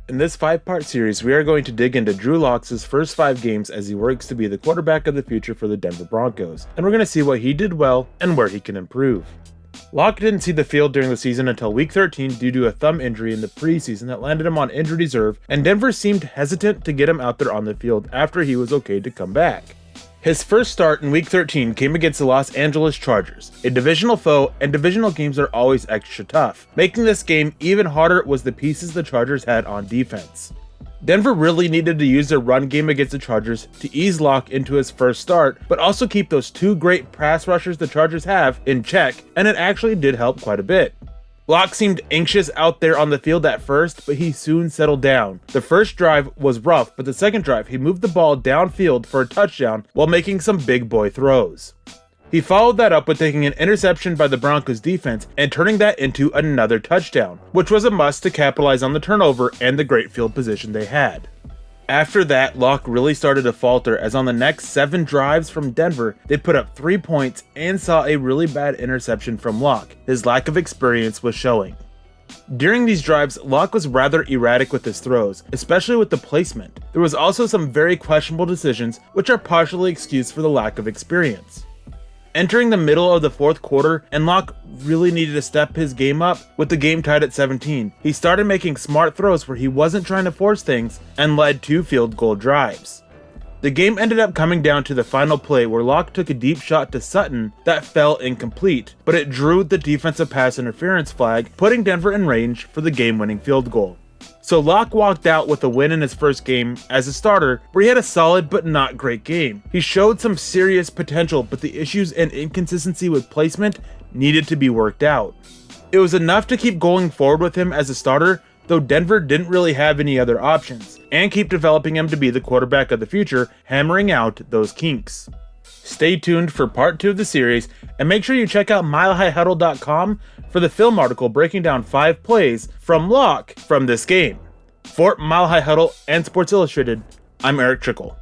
In this 5-part series, we are going to dig into Drew Lock's first 5 games as he works to be the quarterback of the future for the Denver Broncos, and we're going to see what he did well and where he can improve. Lock didn't see the field during the season until week 13 due to a thumb injury in the preseason that landed him on injured reserve, and Denver seemed hesitant to get him out there on the field after he was okay to come back. His first start in week 13 came against the Los Angeles Chargers, a divisional foe, and divisional games are always extra tough. Making this game even harder was the pieces the Chargers had on defense. Denver really needed to use their run game against the Chargers to ease Lock into his first start, but also keep those 2 great pass rushers the Chargers have in check, and it actually did help quite a bit. Lock seemed anxious out there on the field at first, but he soon settled down. The first drive was rough, but the second drive he moved the ball downfield for a touchdown while making some big boy throws. He followed that up with taking an interception by the Broncos defense and turning that into another touchdown, which was a must to capitalize on the turnover and the great field position they had. After that, Lock really started to falter as on the next 7 drives from Denver, they put up 3 points and saw a really bad interception from Lock. His lack of experience was showing. During these drives, Lock was rather erratic with his throws, especially with the placement. There was also some very questionable decisions, which are partially excused for the lack of experience. Entering the middle of the 4th quarter, and Lock really needed to step his game up with the game tied at 17. He started making smart throws where he wasn't trying to force things and led 2 field goal drives. The game ended up coming down to the final play where Lock took a deep shot to Sutton that fell incomplete, but it drew the defensive pass interference flag, putting Denver in range for the game-winning field goal. So Lock walked out with a win in his first game as a starter, where he had a solid but not great game. He showed some serious potential, but the issues and inconsistency with placement needed to be worked out. It was enough to keep going forward with him as a starter, though Denver didn't really have any other options, and keep developing him to be the quarterback of the future, hammering out those kinks. Stay tuned for part 2 of the series, and make sure you check out milehighhuddle.com for the film article breaking down 5 plays from Lock from this game. For Mile High Huddle and Sports Illustrated, I'm Eric Trickle.